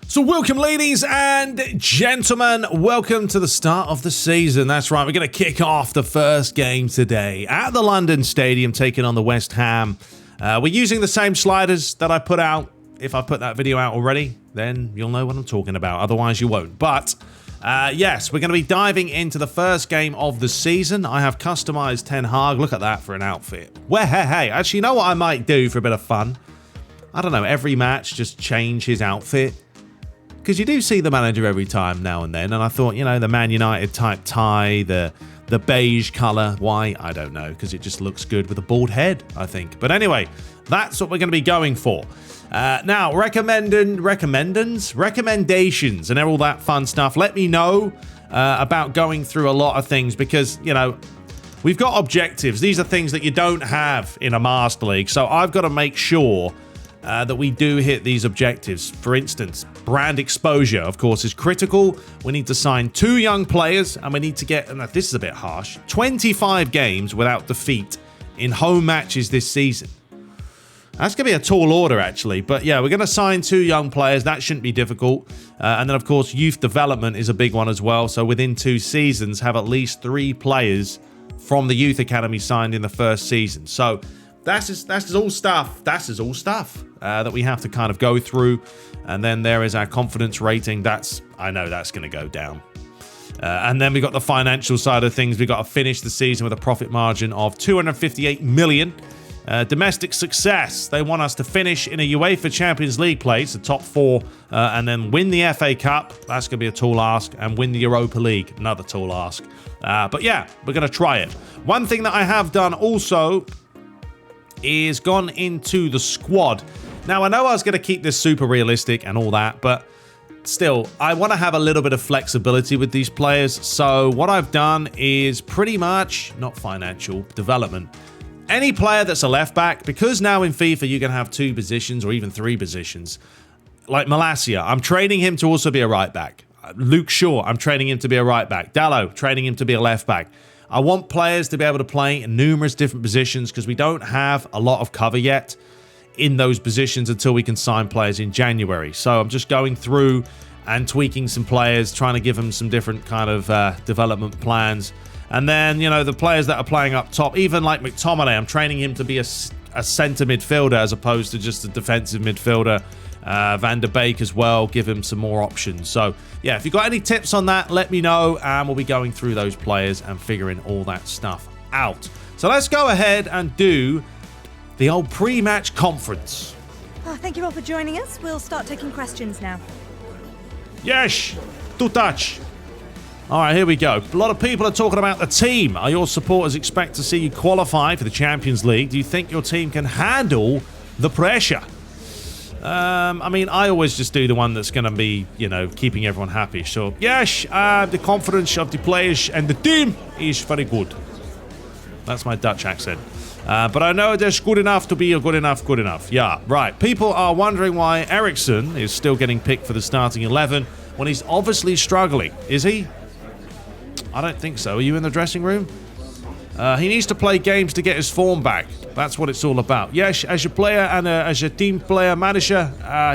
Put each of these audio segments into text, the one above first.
So welcome, ladies and gentlemen. Welcome to the start of the season. That's right, we're going to kick off the first game today at the London Stadium, taking on the West Ham. We're using the same sliders that I put out. If I put that video out already, then you'll know what I'm talking about. Otherwise, you won't. But yes, we're going to be diving into the first game of the season. I have customized Ten Hag. Look at that for an outfit. Well, hey, actually, you know what I might do for a bit of fun? I don't know, every match, just change his outfit. Because you do see the manager every time now and then, and I thought, you know, the Man United type tie, the beige colour, why? I don't know, because it just looks good with a bald head, I think. But anyway, that's what we're going to be going for. Now, recommendations, and all that fun stuff. Let me know about going through a lot of things, because, you know, we've got objectives. These are things that you don't have in a Master League, so I've got to make sure that we do hit these objectives. For instance, brand exposure, of course, is critical. We need to sign 2 young players, and we need to get, and this is a bit harsh, 25 games without defeat in home matches this season. That's going to be a tall order, actually. But yeah, we're going to sign 2 young players. That shouldn't be difficult. And then, of course, youth development is a big one as well. So within 2 seasons, have at least 3 players from the youth academy signed in the first season. So that's all stuff that we have to kind of go through. And then there is our confidence rating. I know that's going to go down. And then we got the financial side of things. We got to finish the season with a profit margin of 258 million. Domestic success. They want us to finish in a UEFA Champions League place, the top 4, and then win the FA Cup. That's going to be a tall ask. And win the Europa League. Another tall ask. But yeah, we're going to try it. One thing that I have done also is gone into the squad. Now, I know I was going to keep this super realistic and all that, but still, I want to have a little bit of flexibility with these players. So what I've done is pretty much, not financial, development. Any player that's a left back, because now in FIFA you can have 2 positions or even 3 positions. Like Malacia, I'm training him to also be a right back. Luke Shaw, I'm training him to be a right back. Dallo, training him to be a left back. I want players to be able to play in numerous different positions because we don't have a lot of cover yet in those positions until we can sign players in January. So I'm just going through and tweaking some players, trying to give them some different kind of development plans. And then, you know, the players that are playing up top, even like McTominay, I'm training him to be a centre midfielder as opposed to just a defensive midfielder. Van der Beek as well, give him some more options. So yeah, if you've got any tips on that, let me know, and we'll be going through those players and figuring all that stuff out. So let's go ahead and do the old pre-match conference. Thank you all for joining us. We'll start taking questions now. Yes, to touch. All right, here we go. A lot of people are talking about the team. Are your supporters expect to see you qualify for the Champions League? Do you think your team can handle the pressure? I mean, I always just do the one that's going to be, you know, keeping everyone happy. So, yes, the confidence of the players and the team is very good. That's my Dutch accent. But I know there's good enough to be a good enough. Yeah, right. People are wondering why Eriksen is still getting picked for the starting 11 when he's obviously struggling. Is he? I don't think so. Are you in the dressing room? He needs to play games to get his form back. That's what it's all about. Yes, as a player and as a team player manager,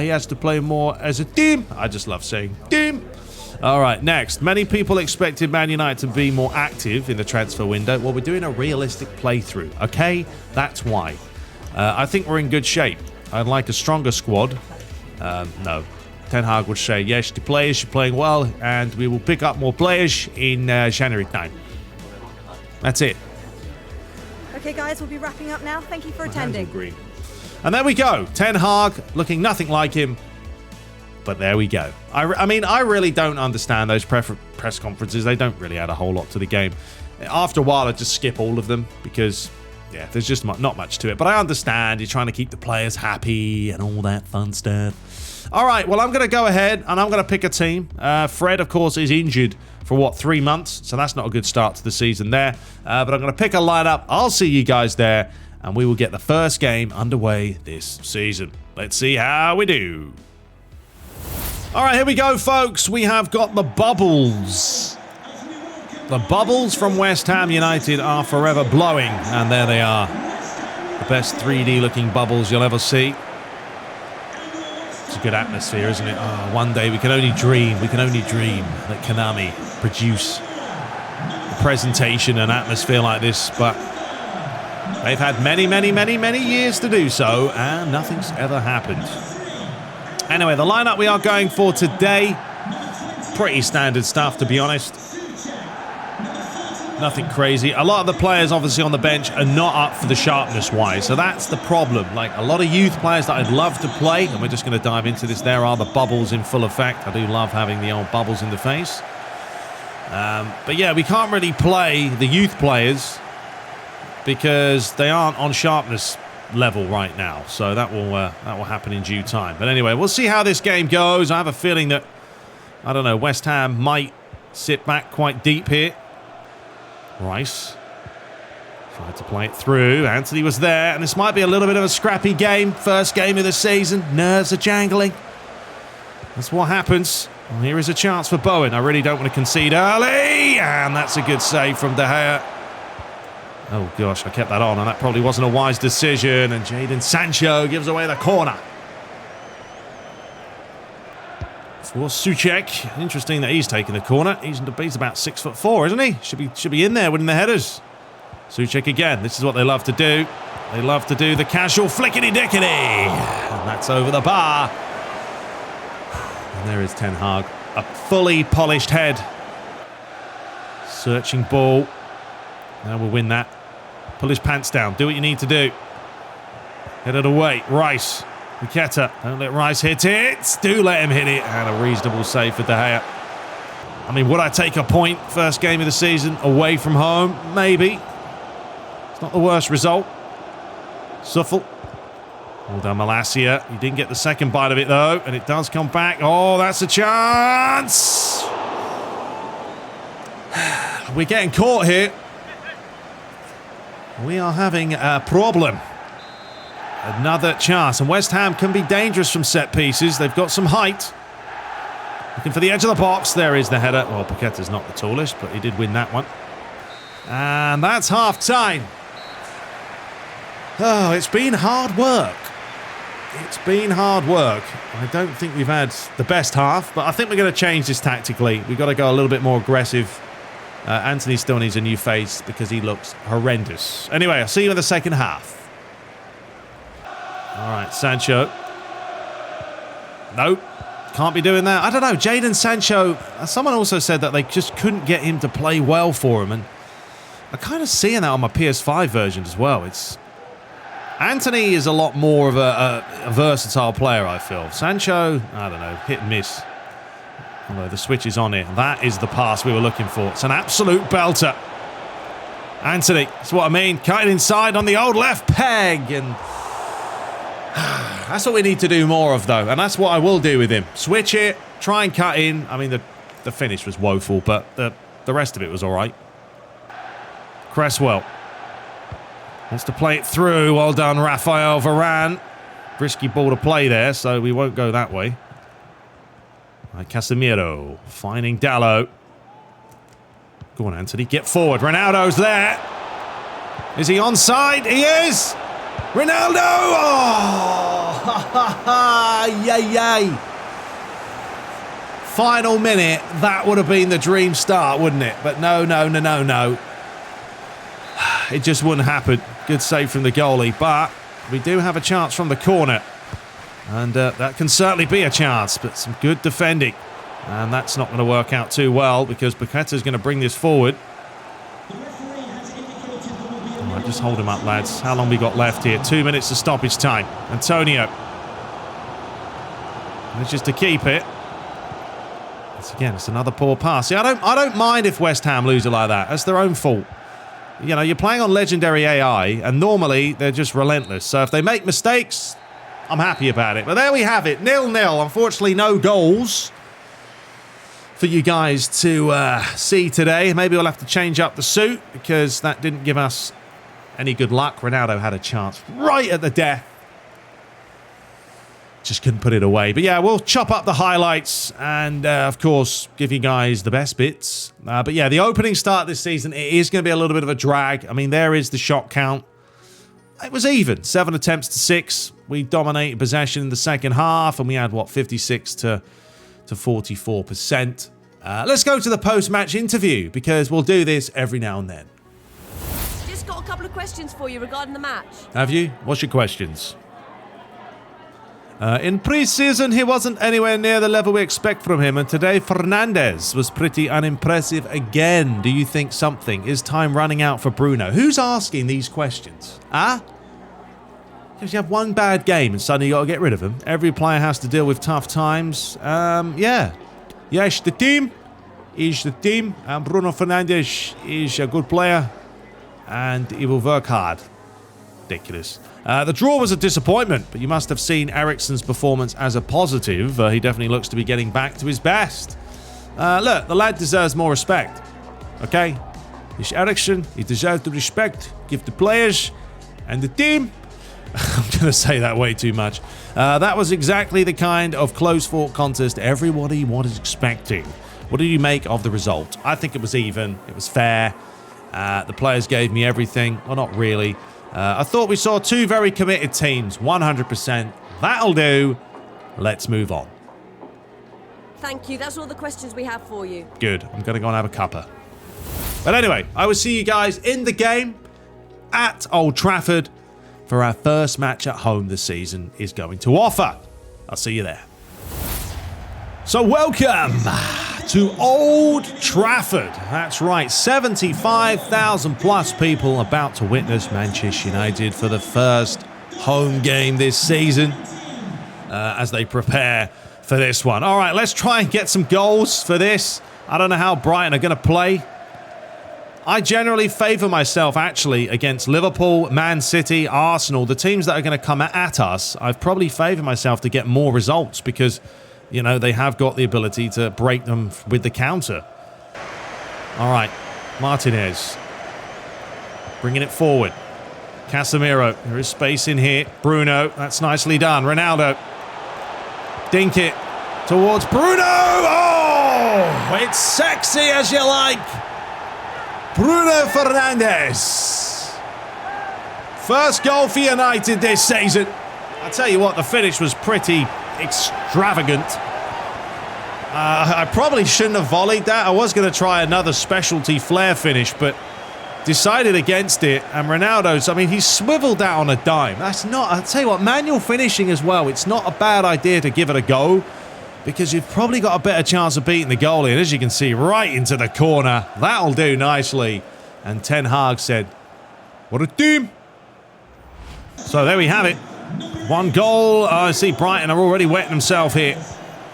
he has to play more as a team. I just love saying team. All right, next. Many people expected Man United to be more active in the transfer window. Well, we're doing a realistic playthrough, okay? That's why. I think we're in good shape. I'd like a stronger squad. No. Ten Hag would say, yes, the players are playing well, and we will pick up more players in January time. That's it. Okay, guys, we'll be wrapping up now. Thank you for attending. Green. And there we go. Ten Hag looking nothing like him. But there we go. I mean, I really don't understand those press conferences. They don't really add a whole lot to the game. After a while, I just skip all of them because, yeah, there's just not much to it. But I understand you're trying to keep the players happy and all that fun stuff. All right, well, I'm going to go ahead and I'm going to pick a team. Fred, of course, is injured for, 3 months? So that's not a good start to the season there. But I'm going to pick a lineup. I'll see you guys there. And we will get the first game underway this season. Let's see how we do. All right, here we go, folks. We have got the bubbles. The bubbles from West Ham United are forever blowing. And there they are. The best 3D-looking bubbles you'll ever see. It's a good atmosphere, isn't it? Oh, one day we can only dream that Konami produce a presentation and atmosphere like this, but they've had many years to do so, and nothing's ever happened. Anyway, the lineup we are going for today, pretty standard stuff, to be honest. Nothing crazy. A lot of the players, obviously, on the bench are not up for the sharpness-wise, so that's the problem. Like, a lot of youth players that I'd love to play, and we're just going to dive into this. There are the bubbles in full effect. I do love having the old bubbles in the face. But yeah, we can't really play the youth players because they aren't on sharpness level right now, so that will happen in due time. But anyway, we'll see how this game goes. I have a feeling that, I don't know, West Ham might sit back quite deep here. Rice tried to play it through. Anthony was there, and this might be a little bit of a scrappy game. First game of the season. Nerves are jangling. That's what happens. Well, here is a chance for Bowen. I really don't want to concede early, and that's a good save from De Gea. Oh gosh, I kept that on, and that probably wasn't a wise decision. And Jadon Sancho gives away the corner for Souček. Interesting that he's taking the corner. He's about 6'4", isn't he? Should be in there winning the headers. Souček again. This is what they love to do. They love to do the casual flickety-dickety. And that's over the bar. And there is Ten Hag. A fully polished head. Searching ball. Now we'll win that. Pull his pants down. Do what you need to do. Head it away. Rice. Paqueta, don't let Rice hit it. Do let him hit it. And a reasonable save for De Gea. I mean, would I take a point first game of the season away from home? Maybe. It's not the worst result. Suffle. Well done, Malacia. He didn't get the second bite of it, though. And it does come back. Oh, that's a chance. We're getting caught here. We are having a problem. Another chance, and West Ham can be dangerous from set pieces. They've got some height. Looking for the edge of the box. There is the header. Well, Paqueta's not the tallest, but he did win that one. And that's half-time. Oh, it's been hard work. It's been hard work. I don't think we've had the best half, but I think we're going to change this tactically. We've got to go a little bit more aggressive. Anthony still needs a new face because he looks horrendous. Anyway, I'll see you in the second half. All right, Sancho. Nope. Can't be doing that. I don't know. Jadon Sancho, someone also said that they just couldn't get him to play well for him. And I'm kind of seeing that on my PS5 version as well. Anthony is a lot more of a versatile player, I feel. Sancho, I don't know, hit and miss. Although the switch is on here. That is the pass we were looking for. It's an absolute belter. Anthony, that's what I mean. Cutting inside on the old left peg. And that's what we need to do more of, though. And that's what I will do with him. Switch it, try and cut in. I mean, the finish was woeful, but the rest of it was all right. Cresswell wants to play it through. Well done, Raphael Varane. Risky ball to play there, so we won't go that way. Right, Casemiro finding Dalot. Go on, Anthony, get forward. Ronaldo's there. Is he onside? He is! Ronaldo! Oh! Ha ha ha! Yay, yay! Final minute, that would have been the dream start, wouldn't it? But no. It just wouldn't happen. Good save from the goalie, but we do have a chance from the corner. And that can certainly be a chance, but some good defending. And that's not going to work out too well because Paqueta's going to bring this forward. All right, just hold him up, lads. How long we got left here? 2 minutes to stoppage time. Antonio manages to keep it. It's another poor pass. See, I don't mind if West Ham lose it like that. That's their own fault. You know, you're playing on legendary AI, and normally they're just relentless. So if they make mistakes, I'm happy about it. But there we have it, 0-0. Unfortunately, no goals for you guys to see today. Maybe we'll have to change up the suit because that didn't give us any good luck. Ronaldo had a chance right at the death. Just couldn't put it away. But yeah, we'll chop up the highlights and, of course, give you guys the best bits. But yeah, the opening start this season, it is going to be a little bit of a drag. I mean, there is the shot count. it was even. 7 attempts to 6. We dominated possession in the second half, and we had, what, 56 to 44%. Let's go to the post-match interview, because we'll do this every now and then. Just got a couple of questions for you regarding the match. Have you? What's your questions? In pre-season, he wasn't anywhere near the level we expect from him, and today Fernandes was pretty unimpressive again. Do you think something? Is time running out for Bruno? Who's asking these questions? Huh? Because you have one bad game and suddenly you got to get rid of him. Every player has to deal with tough times. Yeah. Yes, the team is the team, and Bruno Fernandes is a good player, and he will work hard. Ridiculous. The draw was a disappointment, but you must have seen Eriksen's performance as a positive. He definitely looks to be getting back to his best. Look, the lad deserves more respect. Okay? It's Eriksen. He deserves the respect. Give the players and the team. I'm going to say that way too much. That was exactly the kind of close-fought contest everybody was expecting. What did you make of the result? I think it was even. It was fair. The players gave me everything. Well, not really. I thought we saw two very committed teams, 100%. That'll do. Let's move on. Thank you. That's all the questions we have for you. Good. I'm going to go and have a cuppa. But anyway, I will see you guys in the game at Old Trafford for our first match at home this season is going to offer. I'll see you there. So welcome to Old Trafford. That's right, 75,000 plus people about to witness Manchester United for the first home game this season as they prepare for this one. All right, let's try and get some goals for this. I don't know how Brighton are going to play. I generally favour myself, actually, against Liverpool, Man City, Arsenal, the teams that are going to come at us. I've probably favoured myself to get more results because, you know, they have got the ability to break them with the counter. All right, Martinez. Bringing it forward. Casemiro, there is space in here. Bruno, that's nicely done. Ronaldo. Dink it towards Bruno. Oh, it's sexy as you like. Bruno Fernandes. First goal for United this season. I tell you what, the finish was pretty extravagant. I probably shouldn't have volleyed that. I was going to try another specialty flare finish, but decided against it. And Ronaldo's, I mean, he swiveled that on a dime. That's not, I'll tell you what, manual finishing as well. It's not a bad idea to give it a go because you've probably got a better chance of beating the goalie. And as you can see, right into the corner. That'll do nicely. And Ten Hag said, what a team. So there we have it. One goal. I see Brighton are already wetting themselves here.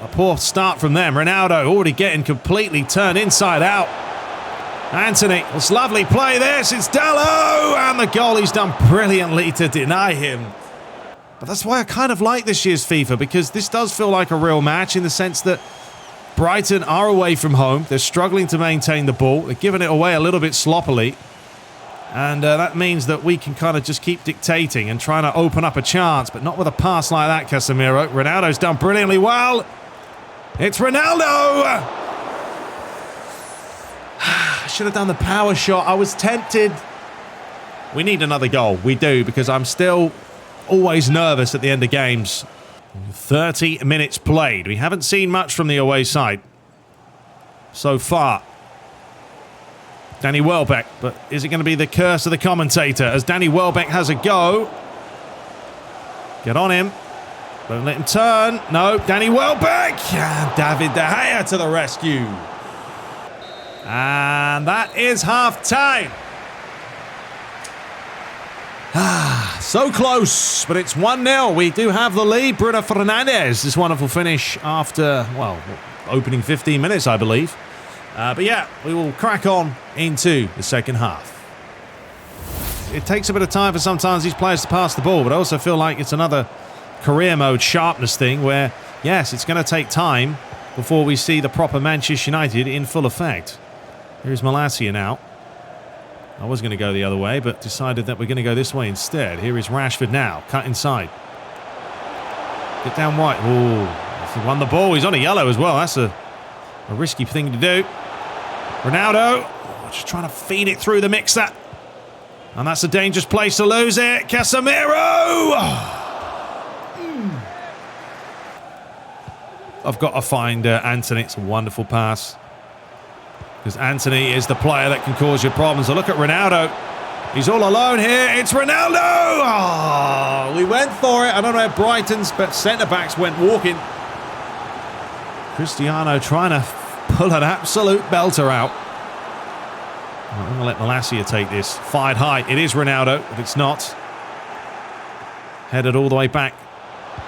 A poor start from them. Ronaldo already getting completely turned inside out. Anthony, it's lovely play there. It's Dallo. And the goalie's done brilliantly to deny him. But that's why I kind of like this year's FIFA, because this does feel like a real match in the sense that Brighton are away from home. They're struggling to maintain the ball. They're giving it away a little bit sloppily. And that means that we can kind of just keep dictating and trying to open up a chance, but not with a pass like that, Casemiro. Ronaldo's done brilliantly well. It's Ronaldo! I should have done the power shot. I was tempted. We need another goal. We do, because I'm still always nervous at the end of games. 30 minutes played. We haven't seen much from the away side so far. Danny Welbeck, but is it going to be the curse of the commentator as Danny Welbeck has a go? Get on him. Don't let him turn. No, Danny Welbeck. David De Gea to the rescue. And that is half-time. So close, but it's 1-0. We do have the lead. Bruno Fernandes, this wonderful finish after, well, opening 15 minutes, I believe. But yeah, we will crack on into the second half. It takes a bit of time for sometimes these players to pass the ball, but I also feel like it's another career mode sharpness thing where, yes, it's going to take time before we see the proper Manchester United in full effect. Here's Malacia now. I was going to go the other way, but decided that we're going to go this way instead. Here is Rashford now, cut inside. Get down wide. Oh, he won the ball. He's on a yellow as well. That's a risky thing to do. Ronaldo, just trying to feed it through the mixer. And that's a dangerous place to lose it. Casemiro! I've got to find Anthony. It's a wonderful pass. Because Anthony is the player that can cause you problems. So look at Ronaldo. He's all alone here. It's Ronaldo! Oh, we went for it. I don't know if Brighton's centre-backs went walking. Cristiano trying to pull an absolute belter out. I'm going to let Malacia take this. Fired high. It is Ronaldo, but it's not. Headed all the way back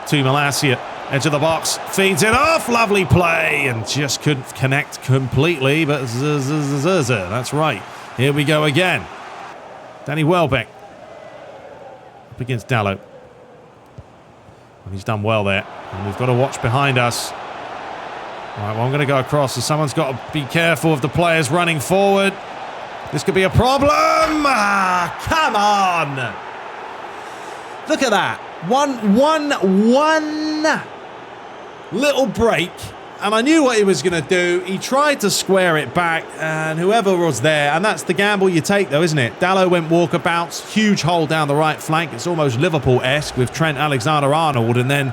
to Malacia. Edge of the box. Feeds it off. Lovely play. And just couldn't connect completely. But that's right. Here we go again. Danny Welbeck. Up against Dalot. And he's done well there. And we've got to watch behind us. All right, well, I'm going to go across. So someone's got to be careful of the players running forward. This could be a problem. Ah, come on. Look at that. One little break. And I knew what he was going to do. He tried to square it back. And whoever was there. And that's the gamble you take, though, isn't it? Dalot went walkabouts. Huge hole down the right flank. It's almost Liverpool-esque with Trent Alexander-Arnold. And then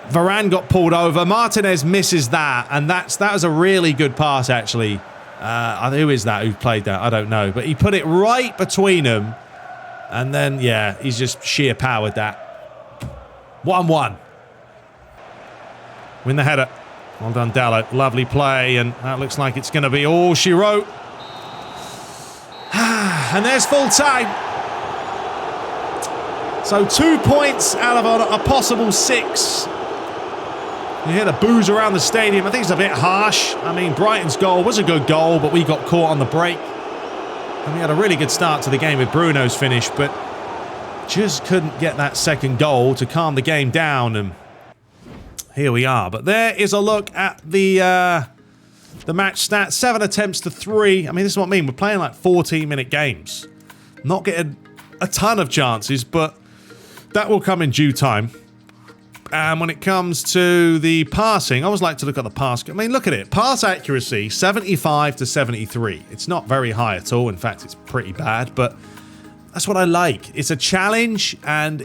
Varane got pulled over. Martinez misses that. And that was a really good pass, actually. Who is that who played that? I don't know. But he put it right between them. And then, yeah, he's just sheer powered that. 1-1. Win the header. Well done, Dalot. Lovely play. And that looks like it's going to be all she wrote. And there's full time. So 2 points out of a possible 6. You hear the boos around the stadium. I think it's a bit harsh. I mean, Brighton's goal was a good goal, but we got caught on the break. And we had a really good start to the game with Bruno's finish, but just couldn't get that second goal to calm the game down. And here we are. But there is a look at the match stats. 7 attempts to 3. I mean, this is what I mean. We're playing like 14-minute games. Not getting a ton of chances, but that will come in due time. And when it comes to the passing, I always like to look at the pass. I mean, look at it. Pass accuracy, 75 to 73. It's not very high at all. In fact, it's pretty bad, but that's what I like. It's a challenge, and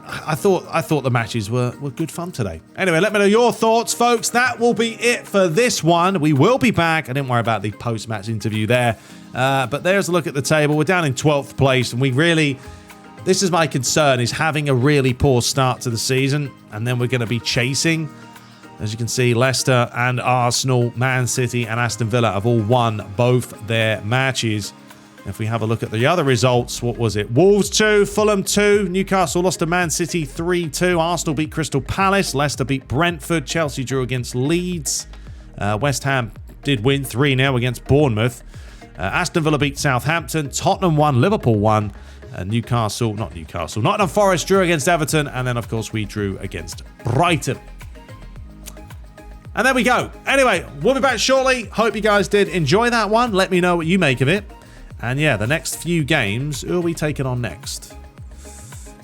I thought the matches were good fun today. Anyway, let me know your thoughts, folks. That will be it for this one. We will be back. I didn't worry about the post-match interview there. But there's a look at the table. We're down in 12th place, and we really... This is my concern, is having a really poor start to the season, and then we're going to be chasing. As you can see, Leicester and Arsenal, Man City and Aston Villa have all won both their matches. If we have a look at the other results, what was it? Wolves 2, Fulham 2, Newcastle lost to Man City 3-2, Arsenal beat Crystal Palace, Leicester beat Brentford, Chelsea drew against Leeds, West Ham did win 3-0 against Bournemouth, Aston Villa beat Southampton, Tottenham won, Liverpool won, Nottingham Forest drew against Everton, and then, of course, we drew against Brighton. And there we go. Anyway, we'll be back shortly. Hope you guys did enjoy that one. Let me know what you make of it. And yeah, the next few games, who are we taking on next?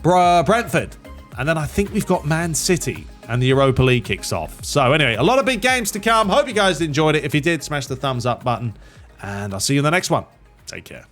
Brentford. And then I think we've got Man City, and the Europa League kicks off. So anyway, a lot of big games to come. Hope you guys enjoyed it. If you did, smash the thumbs up button. And I'll see you in the next one. Take care.